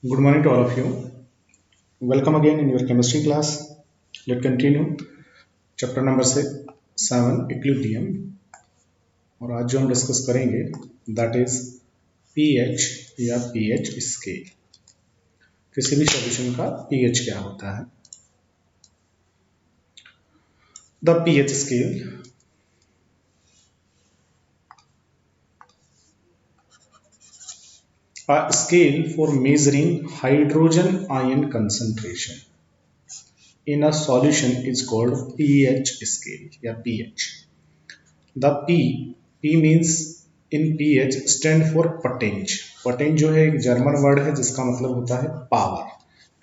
Good morning to all of you. Welcome again in your chemistry class. Let's continue chapter number 7 equilibrium और आज जो हम discuss करेंगे that is pH या pH scale. किसी भी सॉल्यूशन का पीएच क्या होता है। The pH scale a scale for measuring hydrogen ion concentration in a solution is called pH scale या pH. The P means in pH stand for potenge. Potenge जो है एक जर्मन वर्ड है जिसका मतलब होता है पावर।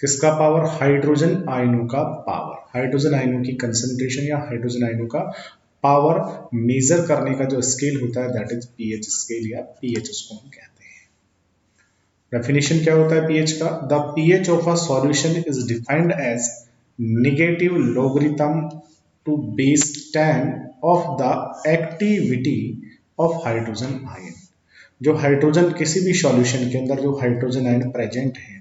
किसका पावर? हाइड्रोजन आयनों का पावर। हाइड्रोजन आयनों की कंसंट्रेशन या हाइड्रोजन आयनों का पावर मेजर करने का जो स्केल होता है दैट इज पीएच स्केल या पीएच उसको हम कहते हैं। डेफिनेशन क्या होता है पीएच का? The pH of a solution is defined as negative logarithm to base 10 of the activity of hydrogen ion. जो हाइड्रोजन किसी भी सॉल्यूशन के अंदर जो हाइड्रोजन आयन प्रेजेंट है,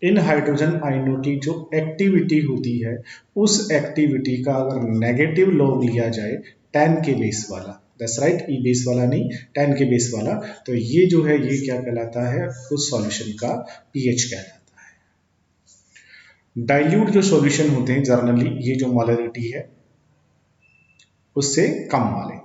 इन हाइड्रोजन आयनों की जो एक्टिविटी होती है उस एक्टिविटी का अगर नेगेटिव लॉग लिया जाए 10 के बेस वाला, दैट्स राइट, ई बेस वाला नहीं 10 के बेस वाला, तो ये जो है ये क्या कहलाता है? उस सॉल्यूशन का पीएच कहलाता है। डाइल्यूट जो सॉल्यूशन होते हैं जनरली ये जो मोलरिटी है उससे कम वाले,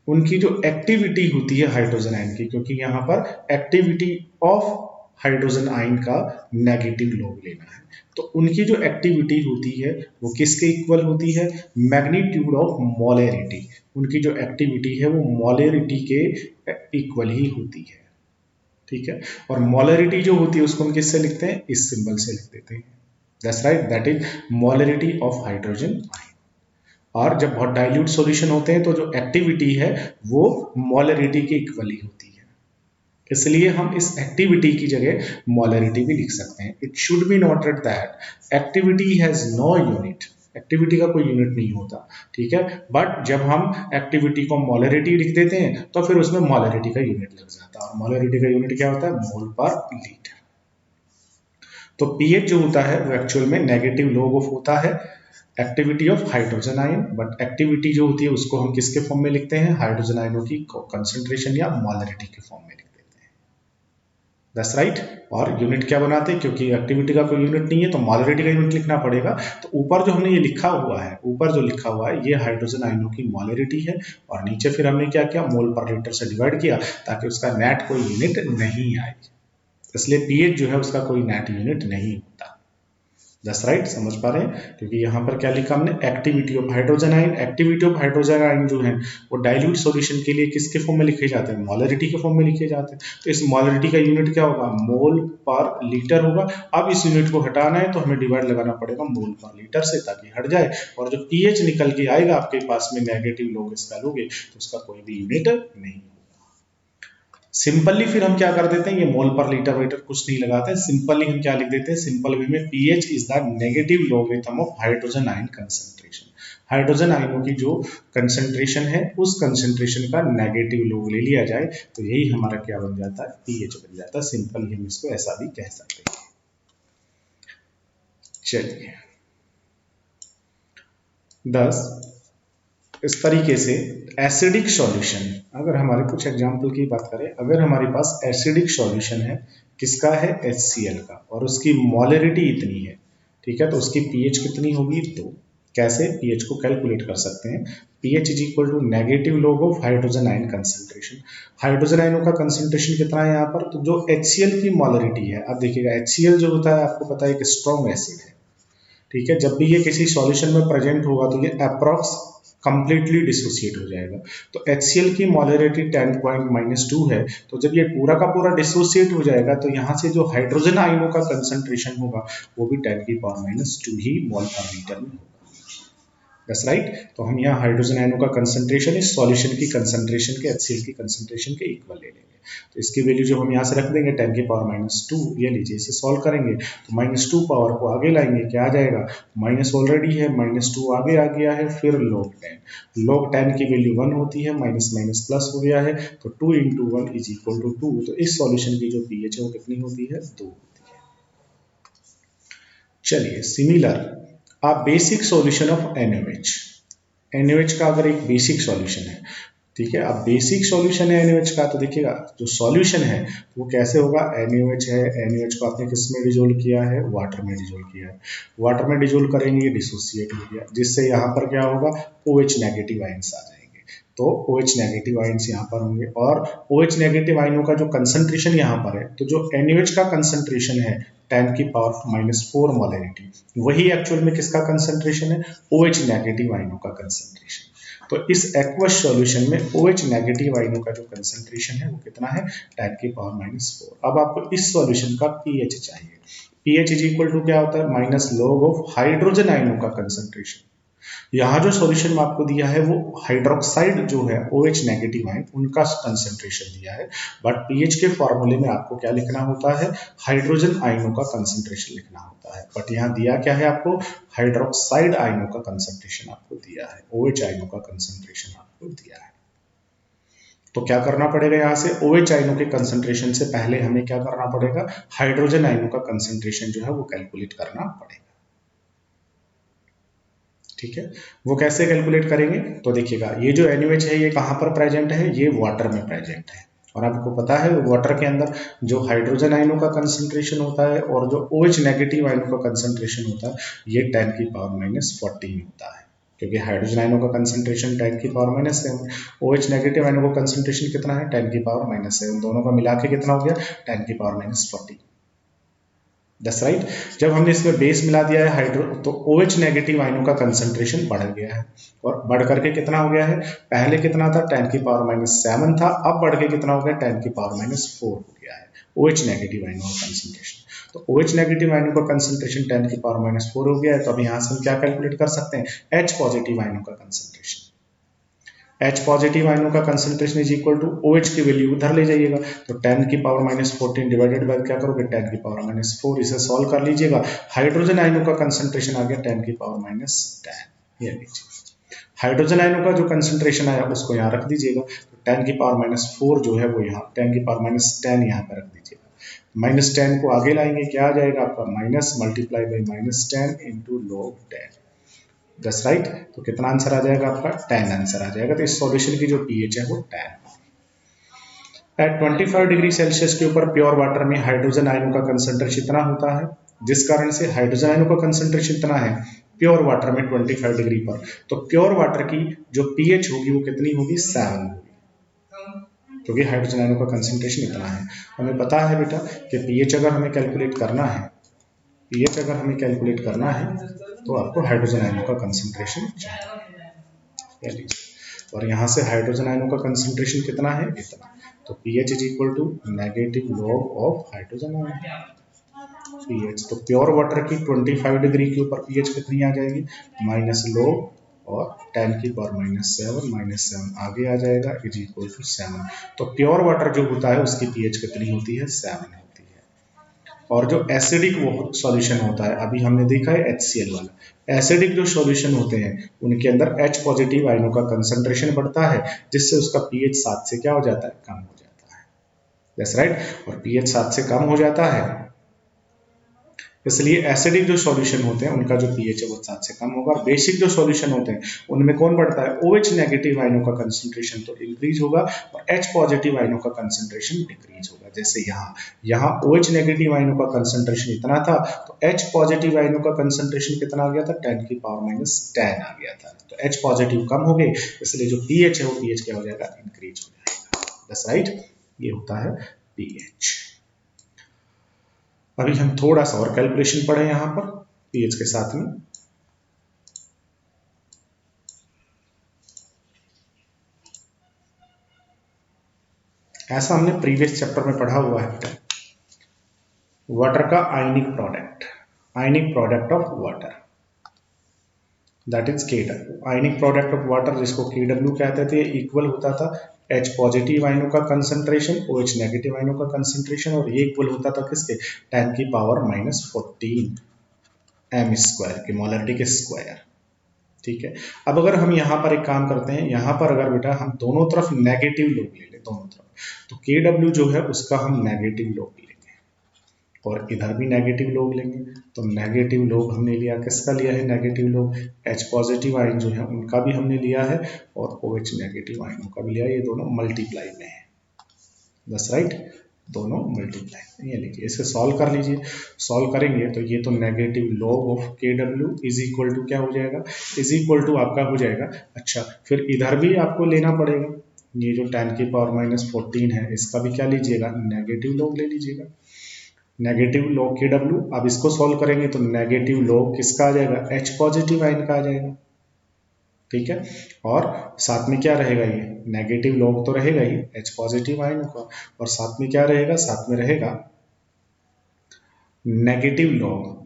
उनकी जो एक्टिविटी होती है हाइड्रोजन आयन की, क्योंकि यहाँ पर एक्टिविटी ऑफ हाइड्रोजन आयन का नेगेटिव लॉग लेना है, तो उनकी जो एक्टिविटी होती है वो किसके इक्वल होती है? Magnitude of molarity. उनकी जो एक्टिविटी है वो मोलरिटी के इक्वल ही होती है, ठीक है। और मोलरिटी जो होती है उसको हम किससे लिखते हैं? इस सिंबल से लिख देते हैं, that's right, that is molarity of hydrogen ion. और जब बहुत डाइल्यूट सॉल्यूशन होते हैं तो जो एक्टिविटी है वो मोलरिटी के इक्वल ही होती है, इसलिए हम इस एक्टिविटी की जगह मोलरिटी भी लिख सकते हैं। It should be noted that activity has no unit. Activity का कोई यूनिट नहीं होता, ठीक है, बट जब हम एक्टिविटी को मोलरिटी लिख देते हैं तो फिर उसमें मोलरिटी का यूनिट लग जाता है, और मोलरिटी का यूनिट क्या होता है? मोल पर लीटर। तो पीएच जो होता है वो एक्चुअल में नेगेटिव लॉग ऑफ होता है activity of hydrogen ion, but activity जो होती है उसको हम किसके फॉर्म में लिखते हैं? हाइड्रोजन आयनों की कंसंट्रेशन या मोलरिटी के फॉर्म में लिखते हैं, दैट्स राइट। और यूनिट क्या बनाते हैं? क्योंकि एक्टिविटी का कोई यूनिट नहीं है तो मोलरिटी का यूनिट लिखना पड़ेगा। तो ऊपर जो हमने ये लिखा हुआ है, ऊपर जो लिखा हुआ है ये हाइड्रोजन आयनों की मोलरिटी है, और नीचे फिर हमने क्या किया? मोल पर लीटर से डिवाइड किया ताकि उसका नेट कोई यूनिट नहीं आए, इसलिए पीएच जो है उसका कोई नेट यूनिट नहीं होता। दैट्स राइट, समझ पा रहे हैं? क्योंकि यहाँ पर क्या लिखा हमने? Activity of hydrogen ion. Activity of hydrogen ion जो है वो डाइल्यूट सॉल्यूशन के लिए किसके फॉर्म में लिखे जाते हैं? मोलरिटी के फॉर्म में लिखे जाते हैं। तो इस मोलरिटी का यूनिट क्या होगा? मोल पर लीटर होगा। अब इस यूनिट को हटाना है तो हमें डिवाइड लगाना पड़ेगा मोल पर लीटर से ताकि हट जाए, और जो पीएच निकल के आएगा आपके पास में नेगेटिव लोग इसका लोगे तो उसका कोई भी यूनिट नहीं। सिंपली फिर हम क्या कर देते हैं? ये मोल पर लीटर वीटर कुछ नहीं लगाते हैं, सिंपली हम क्या लिख देते हैं? सिंपल वे में pH is the negative logarithm of hydrogen ion concentration. Hydrogen आयनों की जो कंसंट्रेशन है उस कंसंट्रेशन का नेगेटिव लॉग ले लिया जाए तो यही हमारा क्या बन जाता है? पीएच बन जाता है। सिंपली हम इसको ऐसा भी कह सकते हैं। चलिए 10 इस तरीके से एसिडिक सॉल्यूशन, अगर हमारे कुछ एग्जांपल की बात करें, अगर हमारे पास एसिडिक सॉल्यूशन है, किसका है? HCl का, और उसकी मोलरिटी इतनी है, ठीक है, तो उसकी पीएच कितनी होगी? 2। कैसे पीएच को कैलकुलेट कर सकते हैं? PH is equal to negative log of hydrogen ion concentration. Hydrogen आयनों का कंसंट्रेशन कितना है यहाँ पर? तो जो HCl की मोलरिटी है, अब देखिएगा HCl जो होता है आपको पता है एक स्ट्रॉन्ग एसिड है, ठीक है, जब भी ये किसी सॉल्यूशन में प्रेजेंट होगा तो ये अप्रॉक्स कंप्लीटली डिसोसिएट हो जाएगा। तो HCl की मोलरिटी 10.-2 है, तो जब ये पूरा का पूरा डिसोसिएट हो जाएगा तो यहाँ से जो हाइड्रोजन आयनों का कंसंट्रेशन होगा वो भी 10⁻² ही मोल पर लीटर में होगा। That's right. तो हम यहाँ हाइड्रोजन आयनों का कंसंट्रेशन इस सॉल्यूशन की कंसंट्रेशन के HCl की कंसंट्रेशन के इक्वल ले लेंगे, तो इसकी वैल्यू जो हम यहाँ से रख देंगे 10⁻², ये लीजिए, इसे सॉल्व करेंगे तो -2 पावर को आगे लाएंगे, क्या आ जाएगा? माइनस ऑलरेडी है, -2 आगे आ गया है, फिर log 10 की वैल्यू 1 होती है, माइनस माइनस प्लस हो गया है, तो 2 × 1 = 2। तो इस सॉल्यूशन की जो पीएच है वो कितनी होती है? 2 होती है। चलिए similar a basic solution of NaOH। NaOH का अगर एक बेसिक सॉल्यूशन है, ठीक है, अब बेसिक सॉल्यूशन है NaOH का, तो देखिएगा जो सॉल्यूशन है वो कैसे होगा। NaOH है, NaOH को आपने किस में डिजोल्व किया है, वाटर में डिजोल्व किया है। वाटर में डिजोल्व करेंगे डिसोसिएट हो गया, जिससे यहाँ पर क्या होगा, OH नेगेटिव आयंस आ जाएंगे। तो OH नेगेटिव आयंस यहाँ पर होंगे, और OH नेगेटिव आयनों का जो कंसंट्रेशन यहाँ पर है, तो जो NaOH का कंसंट्रेशन है 10⁻⁴ मोलरिटी, वही एक्चुअल में किसका कंसंट्रेशन है, OH नेगेटिव आयनों का कंसंट्रेशन। तो इस एक्वस सॉल्यूशन में OH नेगेटिव आयनों का जो कंसंट्रेशन है वो कितना है, 10⁻⁴। अब आपको इस सॉल्यूशन का pH चाहिए। pH इज इक्वल टू क्या होता है, माइनस लॉग ऑफ हाइड्रोजन आयनों का कंसंट्रेशन। यहाँ जो सॉल्यूशन में आपको दिया है वो हाइड्रोक्साइड जो है OH नेगेटिव आयन उनका कंसंट्रेशन दिया है, बट pH के फॉर्मूले में आपको क्या लिखना होता है, हाइड्रोजन आयनों का कंसंट्रेशन लिखना होता है। बट यहाँ दिया क्या है आपको, हाइड्रोक्साइड आयनों का कंसंट्रेशन आपको दिया है, OH आयनों का कंसंट्रेशन आपको दिया है। तो क्या करना पड़ेगा, यहाँ से OH आयनों के कंसंट्रेशन से पहले हमें क्या करना पड़ेगा, हाइड्रोजन आयनों का कंसंट्रेशन जो है वो कैलकुलेट करना पड़ेगा। ठीक है, वो कैसे कैलकुलेट करेंगे, तो देखिएगा ये जो NaOH है ये कहाँ पर प्रेजेंट है, ये वाटर में प्रेजेंट है, और आपको पता है वाटर के अंदर जो हाइड्रोजन आयनों का कंसंट्रेशन होता है और जो OH नेगेटिव आयनों का कंसंट्रेशन होता है ये 10⁻⁴ होता है, क्योंकि हाइड्रोजन आयनों का कंसंट्रेशन 10⁻⁷, OH नेगेटिव आयनों का कंसंट्रेशन कितना है, 10⁻⁷, दोनों का मिला के कितना हो गया, 10⁻⁴। That's right. जब हमने इसमें बेस मिला दिया है हाइड्रो, तो OH नेगेटिव आयनों का कंसंट्रेशन बढ़ गया है, और बढ़ करके कितना हो गया है, पहले कितना था 10⁻⁷ था, अब बढ़ के कितना हो गया 10⁻⁴ हो गया है OH नेगेटिव आयनों का कंसंट्रेशन। तो OH नेगेटिव आयनों का कंसंट्रेशन 10⁻⁴ हो गया है, तो अब यहाँ से हम क्या कैलकुलेट कर सकते हैं, H पॉजिटिव आयनों का कंसंट्रेशन। H पॉजिटिव आयनों का concentration is equal to OH की वैल्यू उधर ले जाइएगा, तो 10⁻⁴ डिवाइडेड बाय क्या करोगे 10⁻⁴, इसे सॉल्व कर लीजिएगा, हाइड्रोजन आयनों का कंसंट्रेशन आ गया 10⁻⁻। ये लीजिए हाइड्रोजन आयनों का जो कंसंट्रेशन आया उसको यहाँ रख दीजिएगा, तो 10⁻⁴ जो है वो यहाँ 10⁻⁻ यहाँ पर रख दीजिएगा, -10 को आगे लाएंगे क्या आ जाएगा आपका, minus multiply by -10 into log 10। दस राइट, तो कितना आंसर आ जाएगा आपका, 10 आंसर आ जाएगा। तो इस सॉल्यूशन की जो pH है वो 10। एट 25 डिग्री सेल्सियस के ऊपर प्योर वाटर में हाइड्रोजन आयनों का कंसंट्रेशन इतना होता है, जिस कारण से हाइड्रोजन आयनों का कंसंट्रेशन इतना है प्योर वाटर में 25 डिग्री पर, तो प्योर वाटर की जो pH होगी वो कितनी होगी, 7 होगी, क्योंकि हाइड्रोजन आयनों का कंसंट्रेशन इतना है। हमें पता है बेटा कि pH अगर हमें कैलकुलेट करना है, pH अगर हमें कैलकुलेट करना है तो आपको हाइड्रोजन आयनों का कंसंट्रेशन चाहिए, और यहाँ से हाइड्रोजन आयनों का कंसंट्रेशन कितना है, इतना, तो pH is equal to negative log of hydrogen ion pH। तो प्योर वाटर की 25 डिग्री के ऊपर pH कितनी आ जाएगी, माइनस लॉग और 10⁻⁷ आगे आ जाएगा इज इक्वल टू 7। तो प्योर वाटर जो होता है उसकी pH कितनी होती है, 7 होती है। और जो एसिडिक वो सॉल्यूशन होता है, अभी हमने देखा है HCl वाला, एसिडिक जो सॉल्यूशन होते हैं उनके अंदर H पॉजिटिव आयनों का कंसंट्रेशन बढ़ता है, जिससे उसका pH 7 से क्या हो जाता है, कम हो जाता है। दैट्स राइट, और pH 7 से कम हो जाता है, इसलिए एसिडिक जो सॉल्यूशन होते हैं उनका जो pH है वो 7 से कम होगा। और बेसिक जो सॉल्यूशन होते हैं उनमें कौन बढ़ता है, OH नेगेटिव आयनों का कंसंट्रेशन तो इंक्रीज होगा और H पॉजिटिव आयनों का कंसंट्रेशन डिक्रीज होगा। जैसे यहाँ OH नेगेटिव आयनों का कंसंट्रेशन इतना था, तो H पॉजिटिव आयनों का कंसंट्रेशन कितना आ गया था, 10⁻⁻10 आ गया था। तो H पॉजिटिव कम हो गए, इसलिए जो pH है वो pH क्या हो जाएगा, इंक्रीज हो जाएगा। दैट्स राइट, ये होता है pH। अभी हम थोड़ा सा और कैलकुलेशन पढ़े यहाँ पर pH के साथ में। ऐसा हमने प्रीवियस चैप्टर में पढ़ा हुआ है, वाटर का ionic product of water, that is KW। Ionic product of water जिसको KW कहते थे, इक्वल होता था H पॉजिटिव आयनों का कंसंट्रेशन, OH नेगेटिव आयनों का कंसंट्रेशन, और ये इक्वल होता था किसके, 10⁻⁻14 m² के मोलरिटी के स्क्वायर। ठीक है, अब अगर हम यहाँ पर एक काम करते हैं, यहाँ पर अगर बेटा हम दोनों तरफ नेगेटिव लोग ले लें, दोनों तरफ, तो KW जो है उसका हम नेगेटिव लोग लेंगे, और इधर भी नेगेटिव लोग लेंगे। तो नेगेटिव लोग हमने लिया, किसका लिया है नेगेटिव लोग, H पॉजिटिव आयन जो है उनका भी हमने लिया है और OH नेगेटिव आयनों का भी लिया है। ये दोनों मल्टीप्लाई में है, बस राइट, दोनों मल्टीप्लाई। ये लिखिए, इसे सॉल्व कर लीजिए। सॉल्व करेंगे तो ये तो negative log of KW is equal to क्या हो जाएगा, इज इक्वल टू आपका हो जाएगा। अच्छा, फिर इधर भी आपको लेना पड़ेगा, ये जो 10⁻14 है इसका भी क्या लीजिएगा, नेगेटिव लॉग ले लीजिएगा। नेगेटिव लॉग KW, अब इसको सॉल्व करेंगे तो नेगेटिव लॉग किसका आ जाएगा, H पॉजिटिव आयन का आ जाएगा। ठीक है, और साथ में क्या रहेगा, ये नेगेटिव लॉग तो रहेगा ही H पॉजिटिव आयन का, और साथ में क्या रहेगा, साथ में रहेगा नेगेटिव लॉग।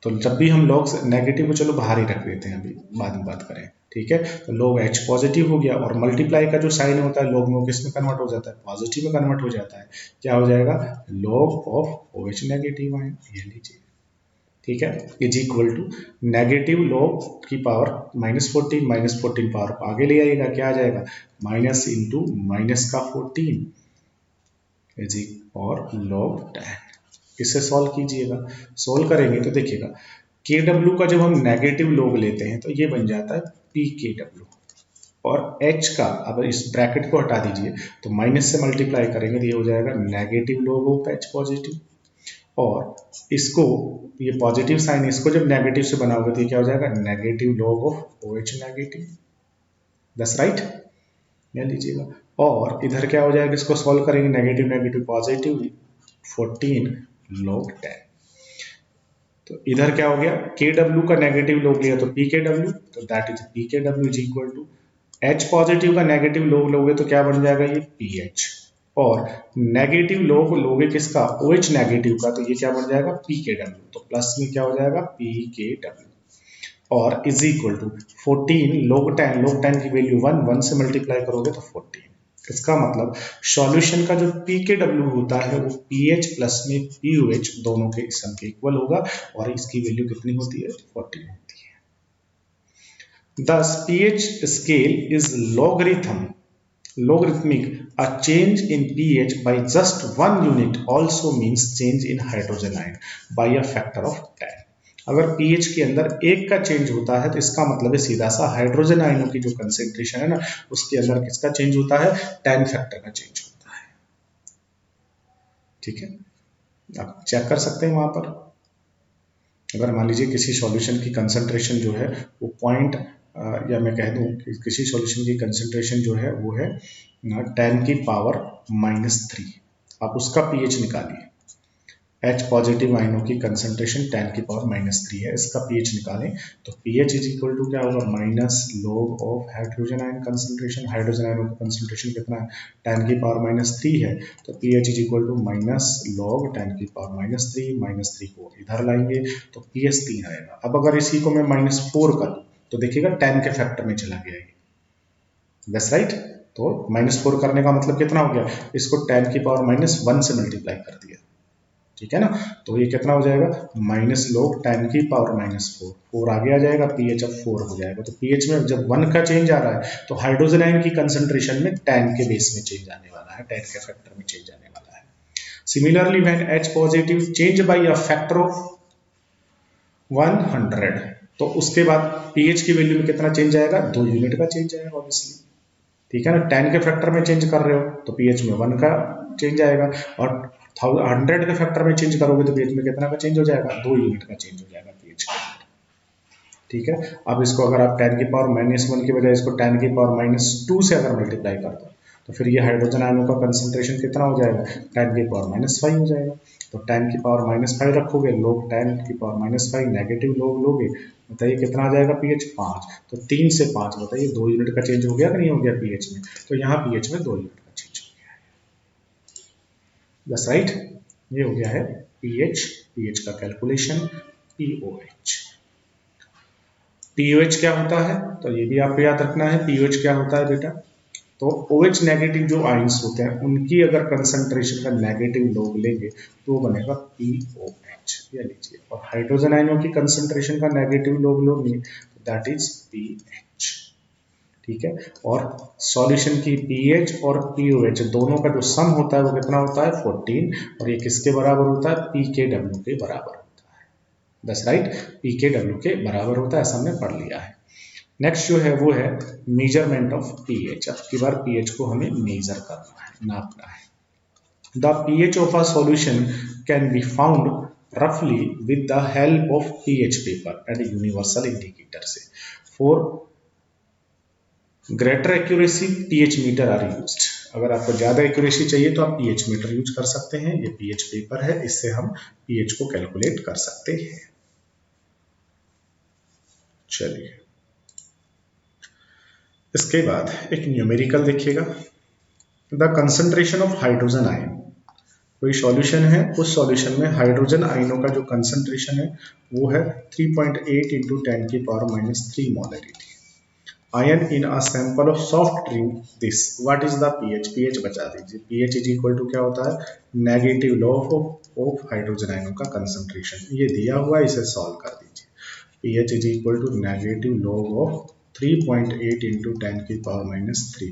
तो जब भी हम लॉग नेगेटिव को चलो बाहर ही रख देते हैं, अभी बाद में बात करें। ठीक है, तो लॉग H पॉजिटिव हो गया, और मल्टीप्लाई का जो साइन होता है लॉग में, वो किस में कन्वर्ट हो जाता है, पॉजिटिव में कन्वर्ट हो जाता है। क्या हो जाएगा, log of OH negative ion, ये लीजिए। ठीक है, is equal to negative log की पावर -14, -14 पावर को आगे ले आइएगा, क्या आ जाएगा, माइनस इंटू माइनस का 14 इज और लॉग 10। इसे सॉल्व कीजिएगा। सॉल्व करेंगे तो देखिएगा, KW का जब हम नेगेटिव लॉग लेते हैं तो ये बन जाता है PKW, और H का अब इस ब्रैकेट को हटा दीजिए तो माइनस से मल्टीप्लाई करेंगे तो ये हो जाएगा negative log of H positive, और इसको ये पॉजिटिव साइन, इसको जब नेगेटिव से बनाओगे तो ये क्या हो जाएगा, negative log of OH negative, दस राइट, ले लीजिएगा। और इधर क्या हो जाएगा, इसको सॉल्व करेंगे, नेगेटिव नेगेटिव पॉजिटिव, 14 लॉग 10। तो इधर क्या हो गया, KW का नेगेटिव लॉग लिया तो PKW, तो that is PKW is equal to H positive का नेगेटिव लॉग लोगे तो क्या बन जाएगा, ये PH, और नेगेटिव लॉग लोगे किसका, OH नेगेटिव का, तो ये क्या बन जाएगा PKW, तो प्लस में क्या हो जाएगा PKW, और इज इक्वल टू 14 log 10 की वैल्यू 1 से मल्टीप्लाई करोगे तो 14। इसका मतलब सॉल्यूशन का जो PKW होता है वो PH प्लस में POH दोनों के सम के इक्वल होगा, और इसकी वैल्यू कितनी होती है, 14 होती है। Thus pH scale is logarithmic. A change in pH by just 1 unit also means change in hydrogen ion by a factor of 10. अगर pH के अंदर एक का चेंज होता है तो इसका मतलब है सीधा सा हाइड्रोजन आयनों की जो कंसेंट्रेशन है ना, उसके अंदर किसका चेंज होता है, 10 फैक्टर का चेंज होता है। ठीक है, आप चेक कर सकते हैं वहां पर। अगर मान लीजिए किसी सॉल्यूशन की कंसंट्रेशन जो है वो पॉइंट, या मैं कह दूं कि किसी सॉल्यूशन की कंसंट्रेशन जो है वो है 10 की पावर -3, आप उसका पीएच निकालिए। H पॉजिटिव आयनों की कंसंट्रेशन 10 की पावर -3 है, इसका पीएच निकालें तो पीएच इज इक्वल टू क्या होगा, minus log of hydrogen ion concentration. Hydrogen आयनों का कंसंट्रेशन कितना है, 10 की पावर -3 है, तो pH is equal to minus log 10 की पावर -3 को इधर लाएंगे तो पीएच 3 आएगा। अब अगर इसी को मैं -4 कर दूं तो देखिएगा 10 के फैक्टर में चला गया, दैट्स राइट। तो -4 करने का मतलब कितना हो गया, इसको 10 की पावर -1 से मल्टीप्लाई कर दिया, ठीक है ना। तो ये कितना हो जाएगा, माइनस लॉग 10 की पावर -4, 4 आगे आ जाएगा, पीएच अब 4 हो जाएगा। तो पीएच में जब 1 का चेंज आ रहा है तो हाइड्रोजन आयन की कंसंट्रेशन में 10 के बेस में चेंज आने वाला है, 10 के फैक्टर में चेंज आने वाला है। Similarly when H positive change bye a factor of 100, तो उसके बाद पीएच की वैल्यू में कितना चेंज आएगा, 2 यूनिट का चेंज आएगा ऑब्वियसली, ठीक है ना। 10 के फैक्टर में चेंज कर रहे हो तो पीएच में 1 का चेंज आएगा, और 100 के फैक्टर में चेंज करोगे तो पीएच में कितना का चेंज हो जाएगा, 2 यूनिट का चेंज हो जाएगा पीएच का, ठीक है। अब इसको अगर आप 10 की पावर -1 की बजाय इसको 10 की पावर -2 से अगर मल्टीप्लाई कर दो तो फिर ये हाइड्रोजन आयनों का कंसंट्रेशन कितना हो जाएगा, 10 की पावर -5 हो जाएगा। तो 10 की पावर -5 रखोगे, लोग 10 की पावर -5 नेगेटिव लोग लोगे, बताइए कितना आ जाएगा पीएच, 5। तो 3 से 5 बताइए 2 यूनिट का चेंज हो गया कि नहीं हो गया पीएच में, तो यहाँ पीएच में 2 यूनिट का चेंज हो गया है, बस राइट। ये हो गया है पीएच, पीएच का कैलकुलेशन, पीओएच। पीओएच क्या होता है, तो ये भी आपको याद रखना है, पीओएच क्या होता है बेटा, तो OH नेगेटिव जो आयंस होते हैं उनकी अगर कंसंट्रेशन का नेगेटिव लोग लेंगे तो वो बनेगा POH, ये लीजिए। और हाइड्रोजन आयनों की कंसंट्रेशन का नेगेटिव लोग लोगे तो दैट इज PH। ठीक है। और सॉल्यूशन की पीएच और पीओएच दोनों का जो सम होता है वो कितना होता है 14, और ये किसके बराबर होता है पी के डब्ल्यू के बराबर होता है। दस राइट, पी के डब्ल्यू के बराबर होता है, ऐसा हमने पढ़ लिया है। नेक्स्ट जो है वो है मेजरमेंट ऑफ पीएच। अब की बार पीएच को हमें मेजर करना है, नापना है। The pH of a solution can be found roughly with the help of pH paper and universal indicator से। For greater accuracy pH meter are used। अगर आपको ज़्यादा एक्यूरेसी चाहिए तो आप pH मीटर यूज कर सकते हैं। ये pH पेपर है, इससे हम pH को कैलकुलेट कर सकते हैं। चलिए, इसके बाद एक न्यूमेरिकल देखिएगा। The concentration of hydrogen ion, कोई सॉल्यूशन है, उस सॉल्यूशन में हाइड्रोजन आयनों का जो कंसंट्रेशन है वो है 3.8 into 10⁻³ molarity. Ion in a sample of soft drink this, what is the pH? PH बचा दीजिए। पीएच इज इक्वल टू क्या होता है नेगेटिव लॉग ऑफ हाइड्रोजन आयनों का कंसंट्रेशन। ये दिया हुआ है, इसे सॉल्व कर दीजिए। PH is equal to negative log of 3.8 into 10⁻³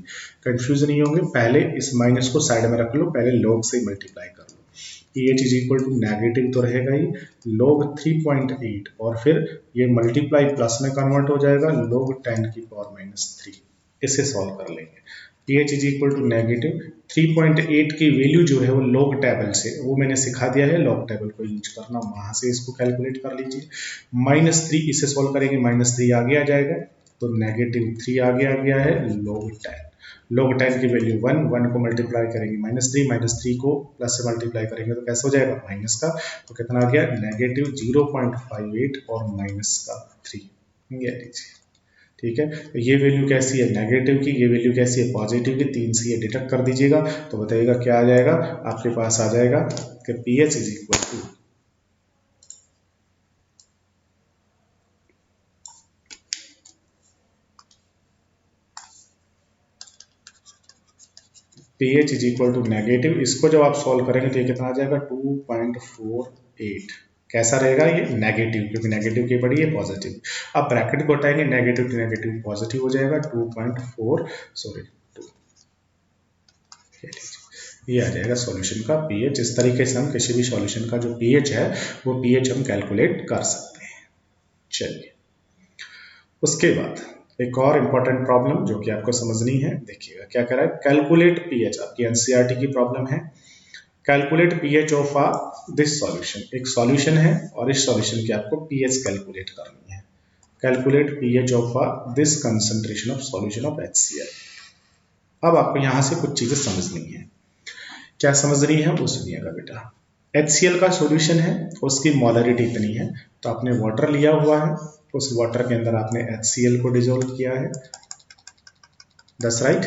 confuse नहीं होंगे, पहले इस माइनस को साइड में रख लो, पहले लॉग से मल्टीप्लाई कर लो। pH is equal to negative तो रहेगा ही, log 3.8 और फिर ये मल्टीप्लाई प्लस में कन्वर्ट हो जाएगा log 10⁻³ इसे सॉल्व कर लेंगे। pH is equal to negative 3.8 की वैल्यू जो है वो log टेबल से, वो मैंने सिखा दिया है, log टेबल को यूज करना, वहां से इसको कैलकुलेट कर लीजिए। -3 इसे सॉल्व करेंगे, -3 आगे आ जाएगा, तो -3 आगे आ गया है log 10। log 10 की वैल्यू 1 को मल्टीप्लाई करेंगे -3 को प्लस से मल्टीप्लाई करेंगे तो कैसे हो जाएगा माइनस का, तो कितना आ गया -0.58 और माइनस का 3, ये लीजिए। ठीक है, तो ये वैल्यू कैसी है नेगेटिव की, ये वैल्यू कैसी है पॉजिटिव की, 3 से ये डिडक्ट कर दीजिएगा तो बताइएगा क्या आ जाएगा, आपके पास आ जाएगा कि pH is equal to pH is equal to negative, इसको जब आप सॉल्व करेंगे तो ये कितना आ जाएगा 2.48। कैसा रहेगा ये नेगेटिव, क्योंकि नेगेटिव की पड़ी है पॉजिटिव। अब ब्रैकेट को हटाएंगे, नेगेटिव टू नेगेटिव पॉजिटिव हो जाएगा 2.4 सॉरी 2, ये आ जाएगा सॉल्यूशन का पीएच। इस तरीके से हम किसी भी सॉल्यूशन का जो पीएच है वो पीएच हम कैलकुलेट कर सकते हैं। चलिए, उसके बाद एक और इंपॉर्टेंट प्रॉब्लम जो कि आपको समझनी है, देखिएगा क्या कह रहा है, कैलकुलेट पीएच। आपकी एनसीईआरटी की प्रॉब्लम है, calculate pH of a this solution. एक सॉल्यूशन है और इस सॉल्यूशन की आपको पीएच कैलकुलेट करनी है। Calculate pH of a this concentration of solution of HCl। अब आपको यहां से कुछ चीजें समझनी है, क्या समझनी है वो सुनिएगा बेटा। HCl का सॉल्यूशन है, उसकी मोलरिटी इतनी है, तो आपने वाटर लिया हुआ है, उस वाटर के अंदर आपने HCl को डिसॉल्व किया है, दैट्स राइट।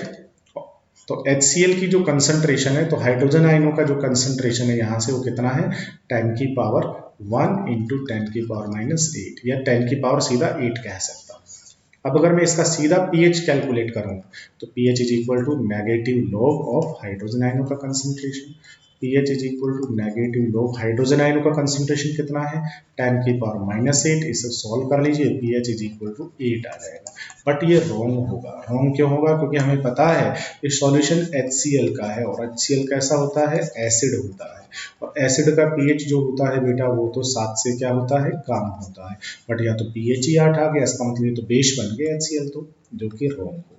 तो HCl की जो कंसंट्रेशन है, तो हाइड्रोजन आयनों का जो कंसंट्रेशन है यहाँ से वो कितना है 10⁻1 इंटू 10⁻⁸ या 10 सीधा 8 कह सकता हूँ। अब अगर मैं इसका सीधा पीएच कैलकुलेट करूंगा तो pH is equal to negative log of hydrogen आयनों का concentration. PH is equal to negative log hydrogen आयनों का कंसंट्रेशन कितना है 10⁻⁸, इसे सॉल्व कर लीजिए, पीएच इज इक्वल टू 8 आ जाएगा। बट ये रॉन्ग होगा। रॉन्ग क्यों होगा? क्योंकि हमें पता है ये सॉल्यूशन HCl का है और HCl कैसा होता है एसिड होता है, और एसिड का पीएच जो होता है बेटा वो तो 7 से क्या होता है कम होता है। बट या तो पीएच ही 8 आ गया, इसका मतलब ये तो बेस बन गया HCl, तो जो कि रॉन्ग होगा।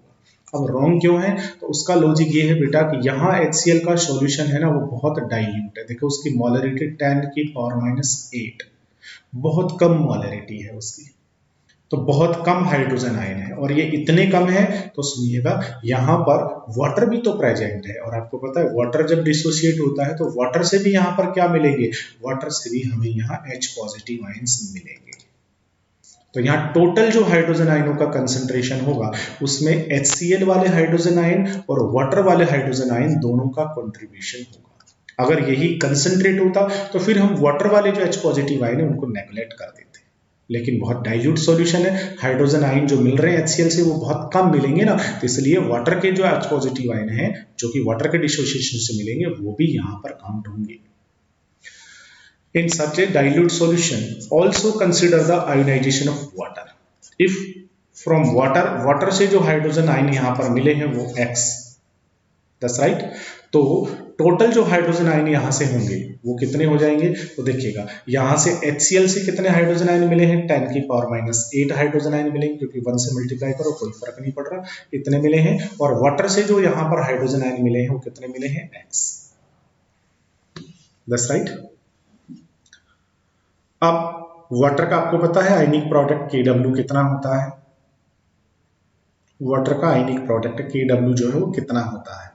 अब रॉन्ग क्यों है? तो उसका लॉजिक ये है बेटा कि यहाँ HCl का सॉल्यूशन है ना वो बहुत डाइल्यूट है। देखो उसकी मोलरिटी 10⁻⁸, बहुत कम मोलरिटी है उसकी, तो बहुत कम हाइड्रोजन आयन है, और ये इतने कम है तो सुनिएगा यहाँ पर वाटर भी तो प्रेजेंट है, और आपको पता है वाटर जब डिसोसिएट होता है तो वाटर से भी यहाँ पर क्या मिलेंगे, वाटर से भी हमें यहाँ H पॉजिटिव आयन्स मिलेंगे। तो यहाँ टोटल जो हाइड्रोजन आयनों का कंसंट्रेशन होगा उसमें HCl वाले हाइड्रोजन आयन और वाटर वाले हाइड्रोजन आयन दोनों का कंट्रीब्यूशन होगा। अगर यही कंसंट्रेट होता तो फिर हम वाटर वाले जो H पॉजिटिव आयन है उनको नेग्लेक्ट कर देते, लेकिन बहुत डाइल्यूट सॉल्यूशन है, हाइड्रोजन आयन जो मिल रहे हैं HCl से वो बहुत कम मिलेंगे ना, तो इसलिए वाटर के जो H पॉजिटिव आयन है जो कि वाटर के डिसोसिएशन से मिलेंगे वो भी यहाँ पर काउंट होंगे। In such a dilute solution, also consider the ionization of water. If from water, water से जो हाइड्रोजन आयन यहाँ पर मिले हैं वो x, दैट्स राइट। तो टोटल जो हाइड्रोजन आयन यहाँ से होंगे वो कितने हो जाएंगे, तो देखिएगा यहाँ से HCl से कितने हाइड्रोजन आयन मिले हैं, 10 की पावर -8 हाइड्रोजन आयन मिलेंगे, क्योंकि 1 से मल्टीप्लाई करो कोई फर्क नहीं पड़ रहा, इतने मिले हैं। और वाटर से जो यहाँ पर हाइड्रोजन आयन मिले हैं वो कितने मिले हैं, x, दैट्स राइट। अब वाटर का आपको पता है आयनिक प्रोडक्ट Kw कितना होता है, वाटर का आयनिक प्रोडक्ट Kw जो है वो कितना होता है,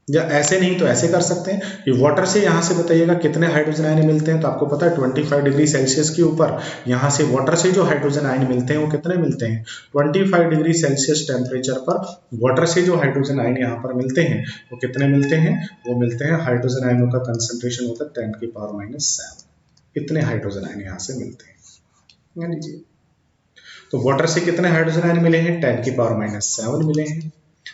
या ऐसे नहीं तो ऐसे कर सकते हैं कि वाटर से यहाँ से बताइएगा कितने हाइड्रोजन आयन मिलते हैं, तो आपको पता है 25 डिग्री सेल्सियस के ऊपर यहाँ से वाटर से जो हाइड्रोजन आयन मिलते हैं वो कितने मिलते हैं, 25 डिग्री सेल्सियस टेम्परेचर पर वाटर से जो हाइड्रोजन आयन यहाँ पर मिलते हैं वो कितने मिलते हैं, वो मिलते हैं, हाइड्रोजन आयनों का कंसंट्रेशन होता है 10 की पावर -7, इतने हाइड्रोजन आयन यहाँ से मिलते हैं, मान लीजिए। तो वाटर से कितने हाइड्रोजन आयन मिले हैं, 10 की पावर -7 मिले हैं,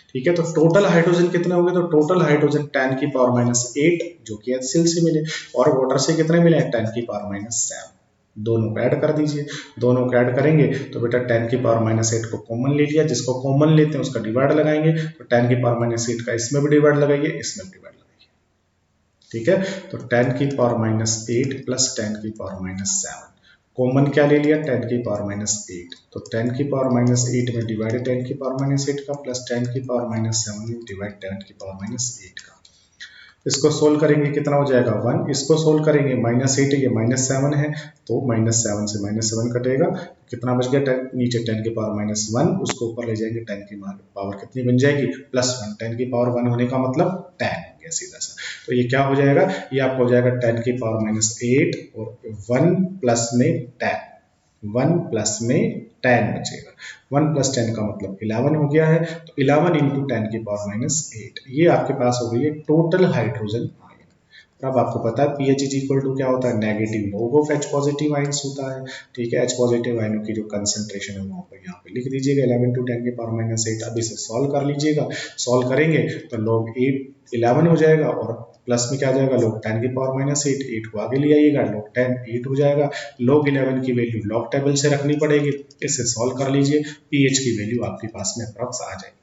ठीक है। तो टोटल हाइड्रोजन कितने होंगे, तो टोटल हाइड्रोजन 10 की पावर -8 जो कि HCl से मिले, और वाटर से कितने मिले हैं, 10 की पावर -7, दोनों को ऐड कर दीजिए, दोनों को ऐड करेंगे तो बेटा 10 की पावर -8 को कॉमन ले लिया, जिसको कॉमन लेते हैं उसका डिवाइड लगाएंगे, तो 10 की पावर -8 का इसमें भी डिवाइड लगाइए, इसमें भी डिवाइड लगाइए, ठीक है। तो 10 की पावर -8 प्लस 10 की पावर -7, कॉमन क्या ले लिया, 10 की पावर -8, तो 10 की पावर -8 में डिवाइड 10 की पावर -8 का, प्लस 10 की पावर -7 में डिवाइड 10 की पावर -8 का। इसको सोल्व करेंगे कितना हो जाएगा 1, इसको सोल्व करेंगे -8 ये -7 है, तो -7 से -7 कटेगा, कितना बच गया 10, नीचे 10 की पावर -1, उसको ऊपर ले जाएंगे, 10 की पावर कितनी बन जाएगी, +1, 10 की पावर 1 होने का मतलब 10 हो गया सीधा सा। तो ये क्या हो जाएगा, ये आपको हो जाएगा 10 की पावर -8 और 1 प्लस में 10, 1 प्लस में 10 बचेगा, 1 प्लस 10 का मतलब 11 हो गया है, तो 11 इंटू 10 की पावर -8, ये आपके पास हो गई है टोटल हाइड्रोजन आयन। और अब आपको पता है पीएच इज इक्वल टू क्या होता है, negative log of H positive ions होता है, ठीक है। H पॉजिटिव आयनों की जो कंसंट्रेशन है वहाँ पर यहाँ पे लिख दीजिएगा 11 टू 10 की पावर -8। अब इसे सॉल्व कर लीजिएगा, सॉल्व करेंगे तो लॉग 8 11 हो जाएगा, और प्लस में क्या आ जाएगा, लॉग 10 की पावर -8, 8 को आगे ले आइएगा, लॉग 10 8 हो जाएगा, लॉग 11 की वैल्यू लॉग टेबल से रखनी पड़ेगी, इसे सॉल्व कर लीजिए, पीएच की वैल्यू आपके पास में अप्रॉक्स आ जाएगी।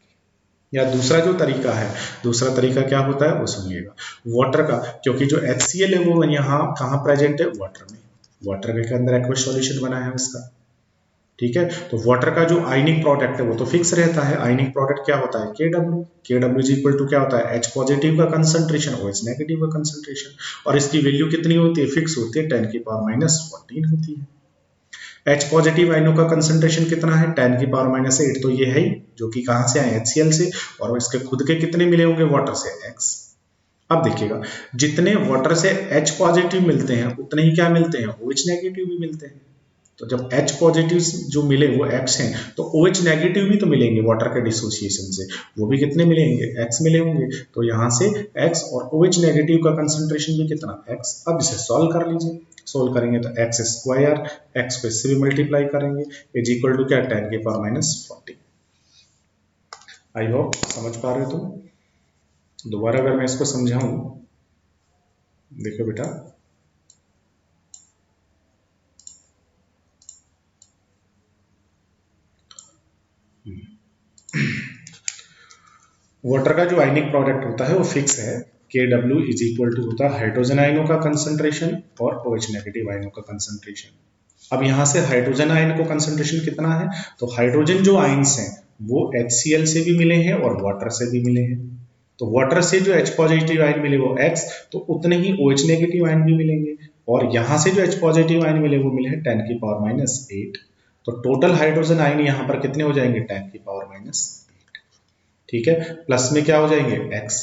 या दूसरा जो तरीका है, दूसरा तरीका क्या होता है वो सुनिएगा, वाटर का, क्योंकि जो HCl है वो यहाँ कहाँ प्रेजेंट है, वाटर में, वाटर के अंदर एक्वस सॉल्यूशन बना है उसका, ठीक है। तो वाटर का जो आयनिक प्रोडक्ट है वो तो फिक्स रहता है, आयनिक प्रोडक्ट क्या होता है, Kw, Kw is equal to क्या होता है, H पॉजिटिव का कंसंट्रेशन, OH नेगेटिव का कंसंट्रेशन, और इसकी वैल्यू कितनी होती है, फिक्स होती है, 10 की पावर -14 होती है। H पॉजिटिव आयनों का कंसंट्रेशन कितना है, 10 की पावर -8, तो ये है जो कि कहाँ से आए, HCl से, और इसके खुद के कितने मिले होंगे, वाटर से, X। अब देखिएगा जितने वाटर से H पॉजिटिव मिलते हैं उतने ही क्या मिलते हैं, OH नेगेटिव भी मिलते हैं। तो जब H पॉजिटिव जो मिले वो X हैं, तो OH नेगेटिव भी तो मिलेंगे वाटर के डिसोसिएशन से, वो भी कितने मिलेंगे, X मिले होंगे। तो यहाँ से X और OH नेगेटिव का कंसंट्रेशन भी कितना, X। अब इसे सॉल्व कर लीजिए, सॉल्व करेंगे तो एक्स स्क्वायर, एक्स को इससे भी मल्टीप्लाई करेंगे, इज इक्वल टू क्या, 10 की पावर -14। आई होप समझ पा रहे हो तुम। दोबारा अगर मैं इसको समझाऊं, देखो बेटा, वाटर का जो आयनिक प्रोडक्ट होता है वो फिक्स है, Kw इज इक्वल टू होता है हाइड्रोजन आयनों का कंसंट्रेशन और OH नेगेटिव आयनों का कंसंट्रेशन। अब यहाँ से हाइड्रोजन आयन को कंसंट्रेशन कितना है, तो हाइड्रोजन जो आयन्स हैं वो HCl से भी मिले हैं और वाटर से भी मिले हैं। तो वाटर से जो H पॉजिटिव आयन मिले वो X, तो उतने ही OH नेगेटिव आयन भी मिलेंगे, और यहाँ से जो H पॉजिटिव आयन मिले वो मिले हैं 10 की पावर -8। तो टोटल हाइड्रोजन आयन यहाँ पर कितने हो जाएंगे, 10 की पावर -8, ठीक है। प्लस में क्या हो जाएंगे, X,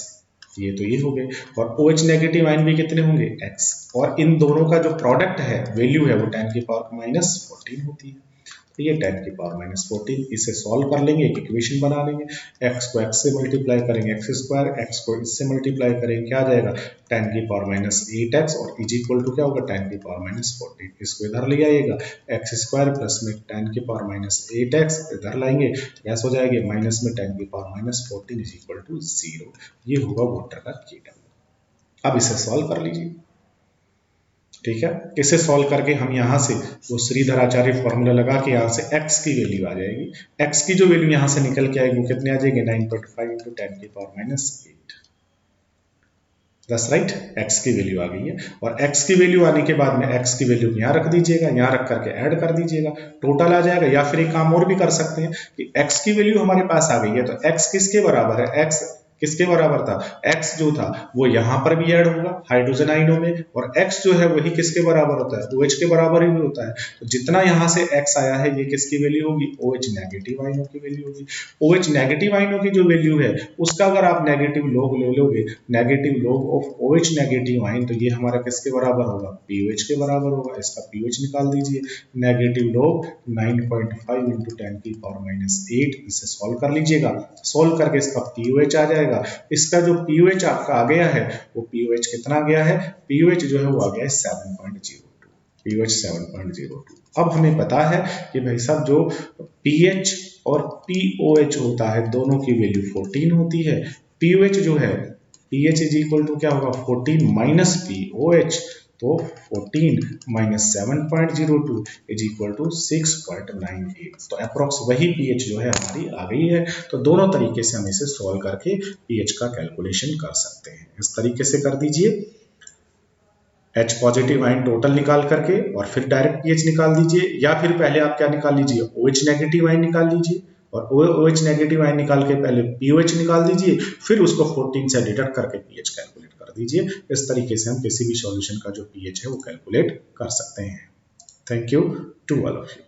ये हो गए, और OH नेगेटिव आयन भी कितने होंगे, X, और इन दोनों का जो प्रोडक्ट है वैल्यू है वो 10 की पावर -14 होती है। तो ये 10 की पावर -14, इसे सॉल्व कर लेंगे, एक इक्वेशन बना लेंगे, x को x से मल्टीप्लाई करेंगे x स्क्वायर, x को इससे मल्टीप्लाई करेंगे, क्या आ जाएगा 10 की पावर -8x, और इज इक्वल टू क्या होगा 10 की पावर -14। इसको इधर ले आइएगा, x स्क्वायर प्लस में 10 की पावर -8x इधर लाएंगे, गैस हो जाएगी माइनस में 10 की पावर -14 इज इक्वल टू 0। ये होगा वाटर का Kw। अब इसे सॉल्व कर लीजिए, ठीक है, इसे सॉल्व करके हम यहाँ से वो श्रीधर आचार्य फॉर्मूला लगा के यहाँ से x की वैल्यू आ जाएगी। x की जो वैल्यू यहाँ से निकल के आएगी वो कितने आ जाएगी 9.5 इंटू 10⁻⁸। दस राइट, x की वैल्यू आ गई है। और x की वैल्यू आने के बाद में x की वैल्यू यहाँ रख दीजिएगा, यहाँ रख करके ऐड कर दीजिएगा, टोटल आ जाएगा। या फिर एक काम और भी कर सकते हैं कि x की वैल्यू हमारे पास आ गई है तो x किसके बराबर है, x किसके बराबर था, x जो था वो यहाँ पर भी ऐड होगा हाइड्रोजन आयनों में, और x जो है वही किसके बराबर होता है, OH के बराबर ही होता है। तो जितना यहाँ से x आया है ये किसकी वैल्यू होगी, OH नेगेटिव आयनों की वैल्यू होगी। OH नेगेटिव आयनों की जो वैल्यू है उसका अगर आप नेगेटिव लॉग ले लोगे, negative log of OH negative ion, तो ये हमारा किसके बराबर होगा, POH के बराबर होगा। इसका POH निकाल दीजिए, नेगेटिव लॉग 9.5 इंटू 10⁻⁸, इसे सॉल्व कर लीजिएगा। सॉल्व करके इसका POH आ जाएगा। इसका जो POH आपका आ गया है वो POH कितना गया है, POH जो है वो आ गया है 7.02, POH 7.02। अब हमें पता है कि भाई साहब जो pH और POH होता है दोनों की वैल्यू 14 होती है। POH जो है pH इज इक्वल टू क्या होगा 14 माइनस POH, तो 14 माइनस 7.02 इज इक्वल टू 6.98। तो अप्रोक्स वही pH जो है हमारी आ गई है। तो दोनों तरीके से हम इसे सॉल्व करके pH का कैलकुलेशन कर सकते हैं। इस तरीके से कर दीजिए, H पॉजिटिव आयन टोटल निकाल करके और फिर डायरेक्ट pH निकाल दीजिए, या फिर पहले आप क्या निकाल लीजिए, OH नेगेटिव आयन निकाल लीजिए, और OH नेगेटिव आयन निकाल के पहले POH निकाल दीजिए, फिर उसको 14 से डिडक्ट करके pH कैलकुलेट कर दीजिए। इस तरीके से हम किसी भी सॉल्यूशन का जो pH है वो कैलकुलेट कर सकते हैं। Thank you to all of you.